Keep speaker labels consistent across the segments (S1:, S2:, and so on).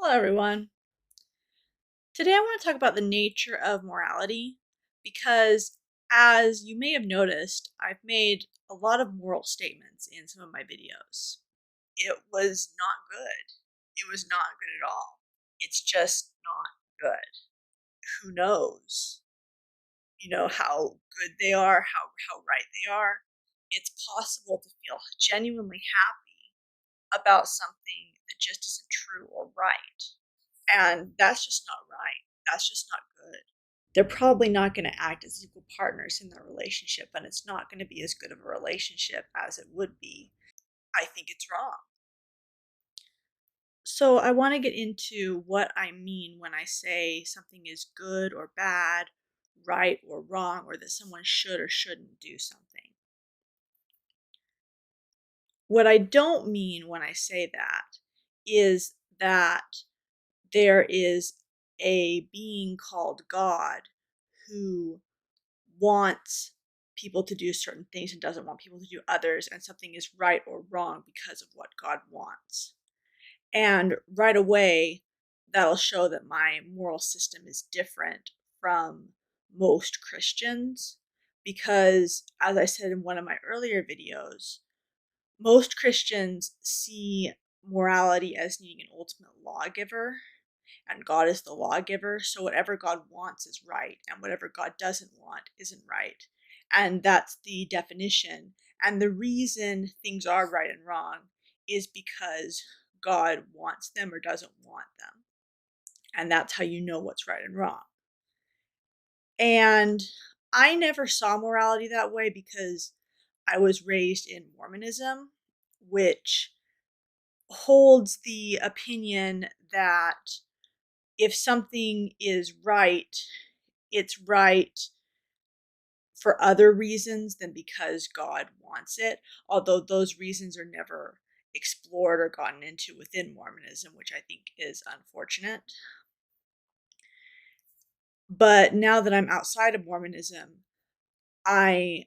S1: Hello, everyone. Today I want to talk about the nature of morality because, as you may have noticed, I've made a lot of moral statements in some of my videos. It was not good. It was not good at all. It's just not good. Who knows? How good they are, how right they are. It's possible to feel genuinely happy about something that just isn't true or right. And that's just not right. That's just not good. They're probably not going to act as equal partners in their relationship, and it's not going to be as good of a relationship as it would be. I think it's wrong. So, I want to get into what I mean when I say something is good or bad, right or wrong, or that someone should or shouldn't do something. What I don't mean when I say that is that there is a being called God who wants people to do certain things and doesn't want people to do others, and something is right or wrong because of what God wants. And right away, that'll show that my moral system is different from most Christians because, as I said in one of my earlier videos, most Christians see morality as needing an ultimate lawgiver, and God is the lawgiver. So whatever God wants is right, and whatever God doesn't want isn't right. And that's the definition. And the reason things are right and wrong is because God wants them or doesn't want them. And that's how you know what's right and wrong. And I never saw morality that way because I was raised in Mormonism, which holds the opinion that if something is right, it's right for other reasons than because God wants it, although those reasons are never explored or gotten into within Mormonism, which I think is unfortunate. But now that I'm outside of Mormonism, I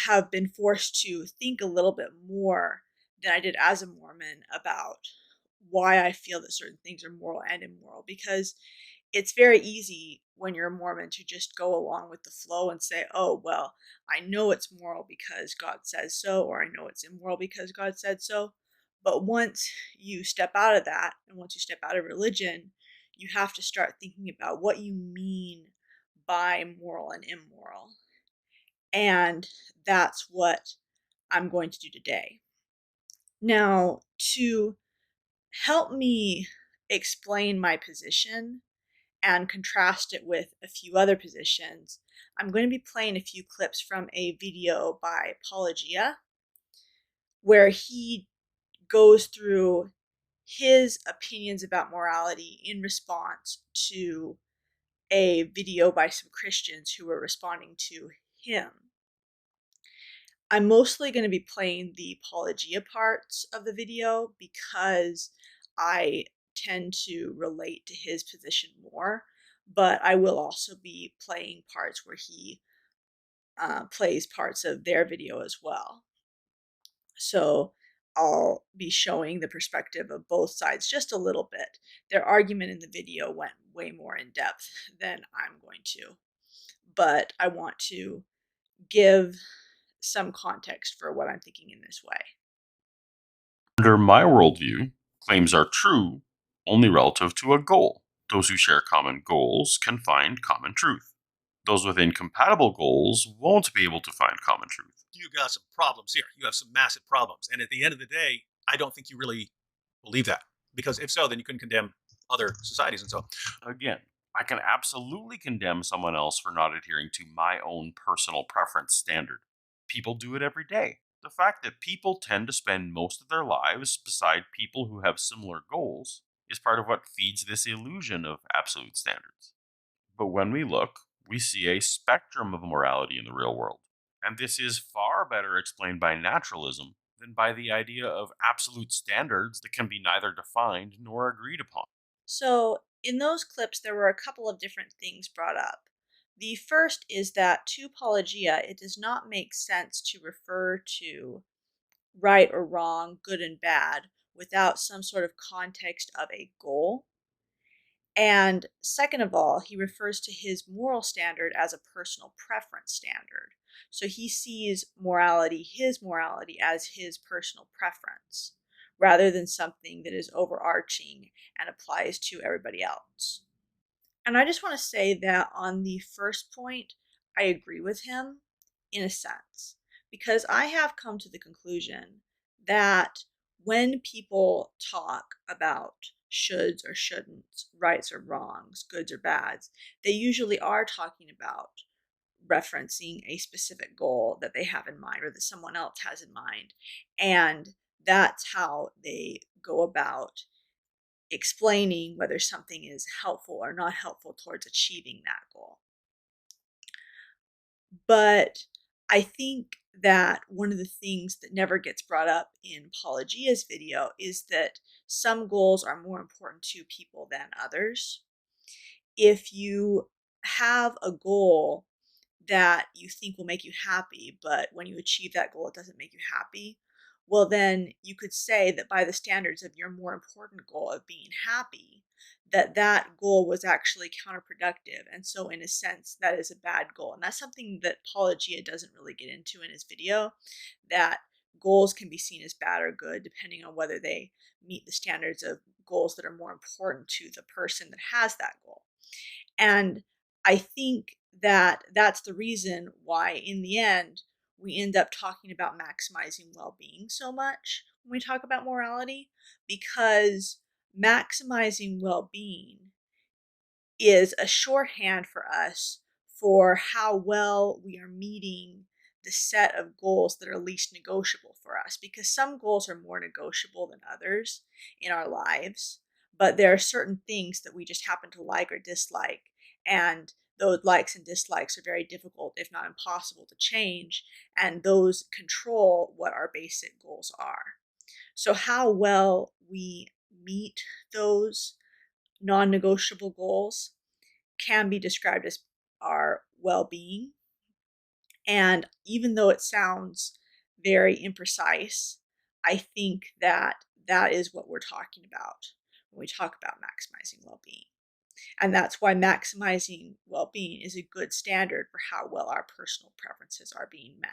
S1: have been forced to think a little bit more than I did as a Mormon about why I feel that certain things are moral and immoral, because it's very easy when you're a Mormon to just go along with the flow and say, oh, well, I know it's moral because God says so, or I know it's immoral because God said so. But once you step out of that, and once you step out of religion, you have to start thinking about what you mean by moral and immoral. And that's what I'm going to do today. Now, to help me explain my position and contrast it with a few other positions, I'm going to be playing a few clips from a video by Apologia, where he goes through his opinions about morality in response to a video by some Christians who were responding to him. I'm mostly going to be playing the Apologia parts of the video because I tend to relate to his position more, but I will also be playing parts where he plays parts of their video as well. So I'll be showing the perspective of both sides just a little bit. Their argument in the video went way more in depth than I'm going to, but I want to give some context for what I'm thinking in this way.
S2: Under my worldview, claims are true only relative to a goal. Those who share common goals can find common truth. Those with incompatible goals won't be able to find common truth.
S3: You got some problems here. You have some massive problems. And at the end of the day, I don't think you really believe that. Because if so, then you couldn't condemn other societies. And so,
S2: Again, I can absolutely condemn someone else for not adhering to my own personal preference standard. People do it every day. The fact that people tend to spend most of their lives beside people who have similar goals is part of what feeds this illusion of absolute standards. But when we look, we see a spectrum of morality in the real world. And this is far better explained by naturalism than by the idea of absolute standards that can be neither defined nor agreed upon.
S1: So, in those clips, there were a couple of different things brought up. The first is that to Apologia, it does not make sense to refer to right or wrong, good and bad, without some sort of context of a goal. And second of all, he refers to his moral standard as a personal preference standard. So he sees morality, his morality, as his personal preference rather than something that is overarching and applies to everybody else. And I just want to say that on the first point, I agree with him in a sense, because I have come to the conclusion that when people talk about shoulds or shouldn'ts, rights or wrongs, goods or bads, they usually are talking about referencing a specific goal that they have in mind or that someone else has in mind. And that's how they go about explaining whether something is helpful or not helpful towards achieving that goal. But I think that one of the things that never gets brought up in Paulogia's video is that some goals are more important to people than others. If you have a goal that you think will make you happy, but when you achieve that goal, it doesn't make you happy, well, then you could say that by the standards of your more important goal of being happy, that that goal was actually counterproductive. And so, in a sense, that is a bad goal. And that's something that Paulogia doesn't really get into in his video, that goals can be seen as bad or good depending on whether they meet the standards of goals that are more important to the person that has that goal. And I think that that's the reason why, in the end, we end up talking about maximizing well being so much when we talk about morality, because maximizing well being is a shorthand for us for how well we are meeting the set of goals that are least negotiable for us, because some goals are more negotiable than others in our lives, but there are certain things that we just happen to like or dislike, and those likes and dislikes are very difficult, if not impossible, to change, and those control what our basic goals are. So how well we meet those non-negotiable goals can be described as our well-being. And even though it sounds very imprecise, I think that that is what we're talking about when we talk about maximizing well-being. And that's why maximizing well-being is a good standard for how well our personal preferences are being met.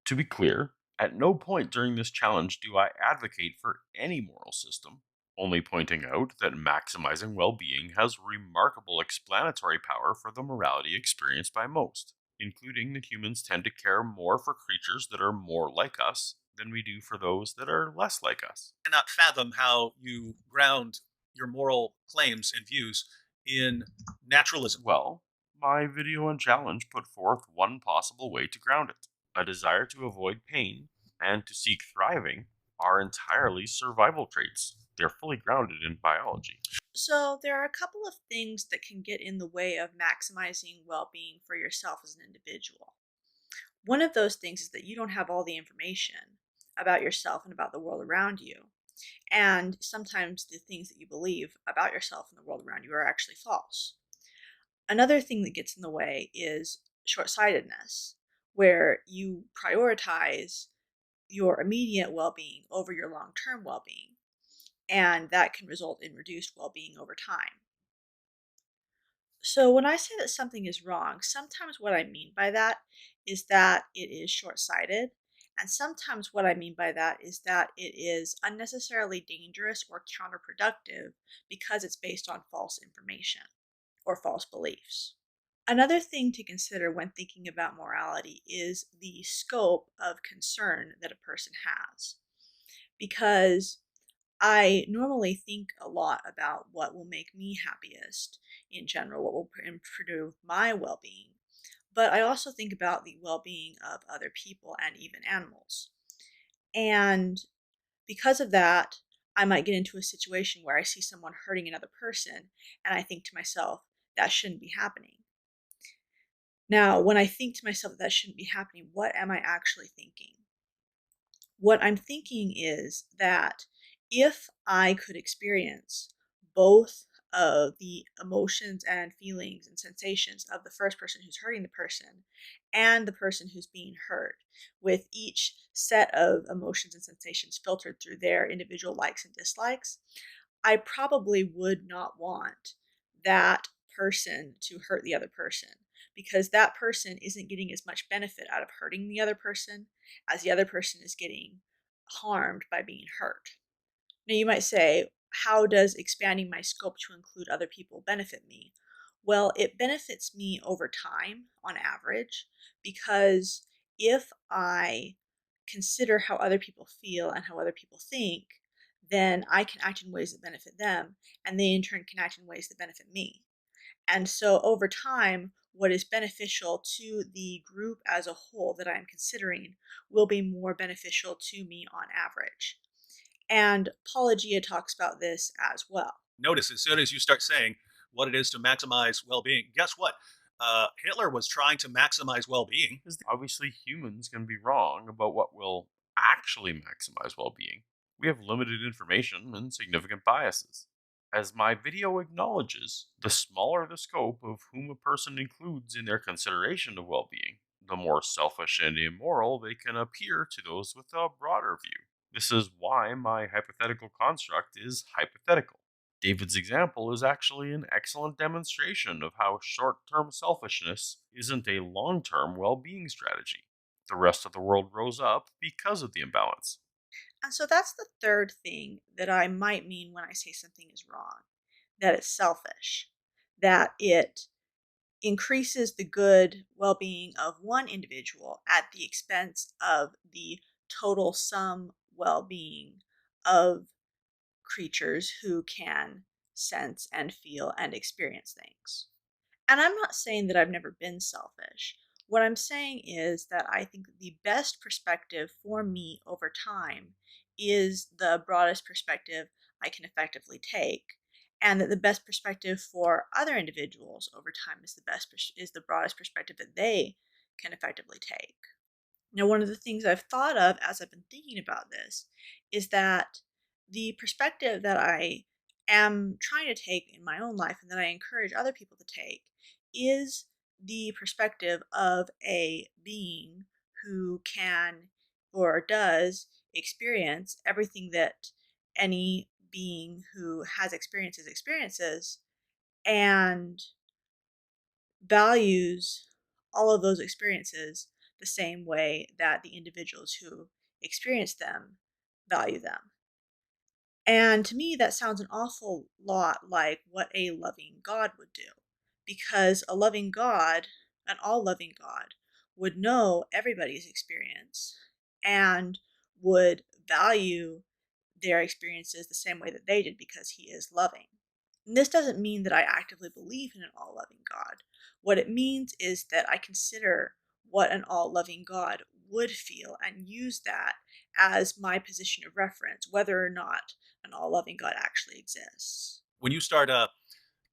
S2: To be clear, at no point during this challenge do I advocate for any moral system, only pointing out that maximizing well being has remarkable explanatory power for the morality experienced by most, including that humans tend to care more for creatures that are more like us than we do for those that are less like us.
S3: I cannot fathom how you ground your moral claims and views in naturalism.
S2: Well, my video and challenge put forth one possible way to ground it. A desire to avoid pain and to seek thriving are entirely survival traits. They're fully grounded in biology.
S1: So, there are a couple of things that can get in the way of maximizing well being for yourself as an individual. One of those things is that you don't have all the information about yourself and about the world around you. And sometimes the things that you believe about yourself and the world around you are actually false. Another thing that gets in the way is short sightedness, where you prioritize your immediate well being over your long term well being. And that can result in reduced well being over time. So, when I say that something is wrong, sometimes what I mean by that is that it is short sighted. And sometimes what I mean by that is that it is unnecessarily dangerous or counterproductive because it's based on false information or false beliefs. Another thing to consider when thinking about morality is the scope of concern that a person has. Because I normally think a lot about what will make me happiest in general, what will improve my well being. But I also think about the well being of other people and even animals. And because of that, I might get into a situation where I see someone hurting another person, and I think to myself, that shouldn't be happening. Now, when I think to myself that shouldn't be happening, what am I actually thinking? What I'm thinking is that if I could experience both of the emotions and feelings and sensations of the first person who's hurting the person and the person who's being hurt, with each set of emotions and sensations filtered through their individual likes and dislikes, I probably would not want that person to hurt the other person because that person isn't getting as much benefit out of hurting the other person as the other person is getting harmed by being hurt. Now, you might say, how does expanding my scope to include other people benefit me? Well, it benefits me over time on average because if I consider how other people feel and how other people think, then I can act in ways that benefit them, and they in turn can act in ways that benefit me. And so over time, what is beneficial to the group as a whole that I'm considering will be more beneficial to me on average. And Apologia talks about this as well.
S3: Notice as soon as you start saying what it is to maximize well-being, guess what? Hitler was trying to maximize well-being.
S2: Because obviously humans can be wrong about what will actually maximize well being. We have limited information and significant biases. As my video acknowledges, the smaller the scope of whom a person includes in their consideration of well being, the more selfish and immoral they can appear to those with a broader view. This is why my hypothetical construct is hypothetical. David's example is actually an excellent demonstration of how short term selfishness isn't a long term well being strategy. The rest of the world rose up because of the imbalance.
S1: And so that's the third thing that I might mean when I say something is wrong, that it's selfish, that it increases the good well being of one individual at the expense of the total sum well being of creatures who can sense and feel and experience things. And I'm not saying that I've never been selfish. What I'm saying is that I think the best perspective for me over time is the broadest perspective I can effectively take, and that the best perspective for other individuals over time is is the broadest perspective that they can effectively take. Now, one of the things I've thought of as I've been thinking about this is that the perspective that I am trying to take in my own life and that I encourage other people to take is the perspective of a being who can or does experience everything that any being who has experiences and values all of those experiences the same way that the individuals who experience them value them. And to me, that sounds an awful lot like what a loving God would do. Because a loving God, an all loving God, would know everybody's experience and would value their experiences the same way that they did because he is loving. And this doesn't mean that I actively believe in an all loving God. What it means is that I consider what an all loving God would feel and use that as my position of reference, whether or not an all loving God actually exists.
S3: When you start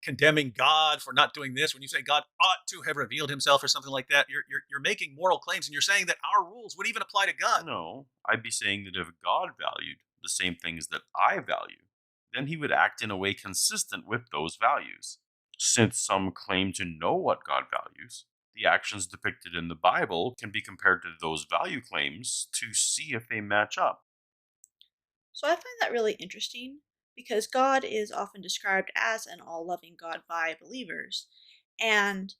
S3: condemning God for not doing this, when you say God ought to have revealed himself or something like that, you're making moral claims and you're saying that our rules would even apply to God.
S2: No, I'd be saying that if God valued the same things that I value, then he would act in a way consistent with those values. Since some claim to know what God values, the actions depicted in the Bible can be compared to those value claims to see if they match up.
S1: So I find that really interesting because God is often described as an all loving God by believers. And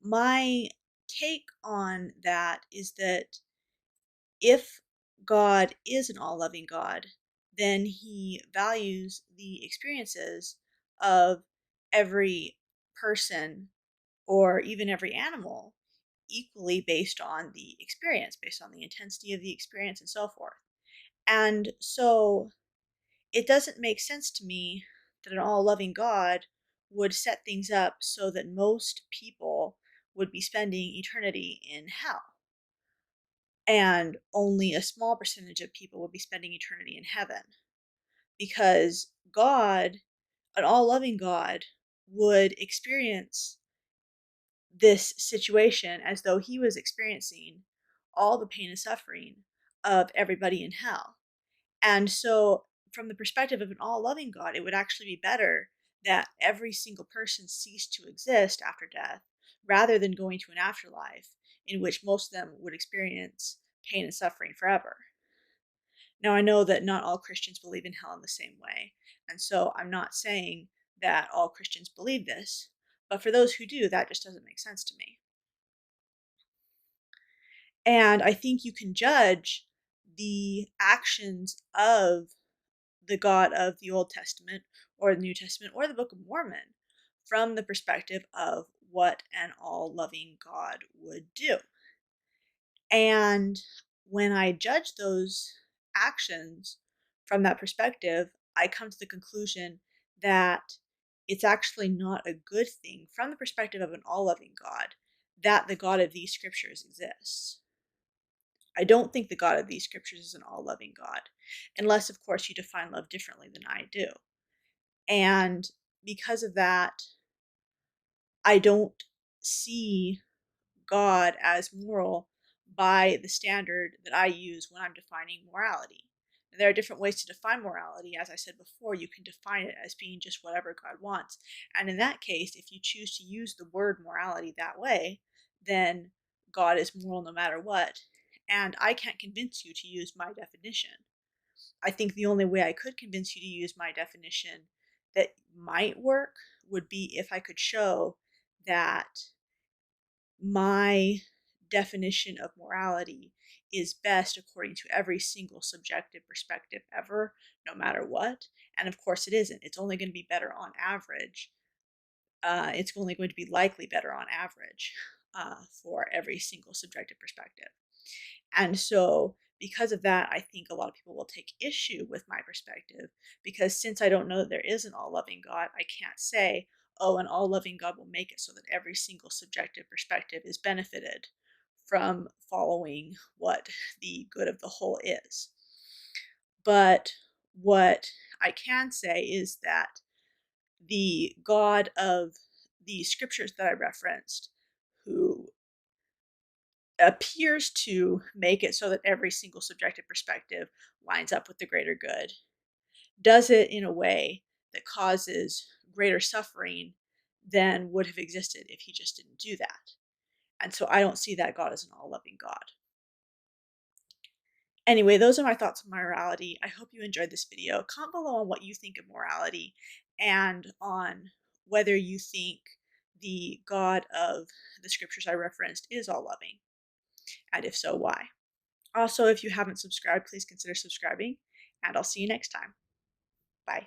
S1: my take on that is that if God is an all loving God, then he values the experiences of every person or even every animal equally based on the experience, based on the intensity of the experience, and so forth. And so it doesn't make sense to me that an all loving God would set things up so that most people would be spending eternity in hell and only a small percentage of people would be spending eternity in heaven because God, an all loving God, would experience this situation as though he was experiencing all the pain and suffering of everybody in hell. And so, from the perspective of an all loving God, it would actually be better that every single person ceased to exist after death rather than going to an afterlife in which most of them would experience pain and suffering forever. Now, I know that not all Christians believe in hell in the same way, and so I'm not saying that all Christians believe this, but for those who do, that just doesn't make sense to me. And I think you can judge the actions of the God of the Old Testament or the New Testament or the Book of Mormon from the perspective of what an all loving God would do. And when I judge those actions from that perspective, I come to the conclusion that it's actually not a good thing from the perspective of an all loving God that the God of these scriptures exists. I don't think the God of these scriptures is an all loving God, unless, of course, you define love differently than I do. And because of that, I don't see God as moral by the standard that I use when I'm defining morality. And there are different ways to define morality. As I said before, you can define it as being just whatever God wants. And in that case, if you choose to use the word morality that way, then God is moral no matter what. And I can't convince you to use my definition. I think the only way I could convince you to use my definition that might work would be if I could show that my definition of morality is best according to every single subjective perspective ever, no matter what. And of course, it isn't. It's only going to be better on average. It's only going to be likely better on average for every single subjective perspective. And so, because of that, I think a lot of people will take issue with my perspective because since I don't know that there is an all loving God, I can't say, oh, an all loving God will make it so that every single subjective perspective is benefited from following what the good of the whole is. But what I can say is that the God of the scriptures that I referenced, who appears to make it so that every single subjective perspective lines up with the greater good, does it in a way that causes greater suffering than would have existed if he just didn't do that. And so I don't see that God as an all loving God. Anyway, those are my thoughts on morality. I hope you enjoyed this video. Comment below on what you think of morality and on whether you think the God of the scriptures I referenced is all loving. And if so, why? Also, if you haven't subscribed, please consider subscribing, and I'll see you next time. Bye.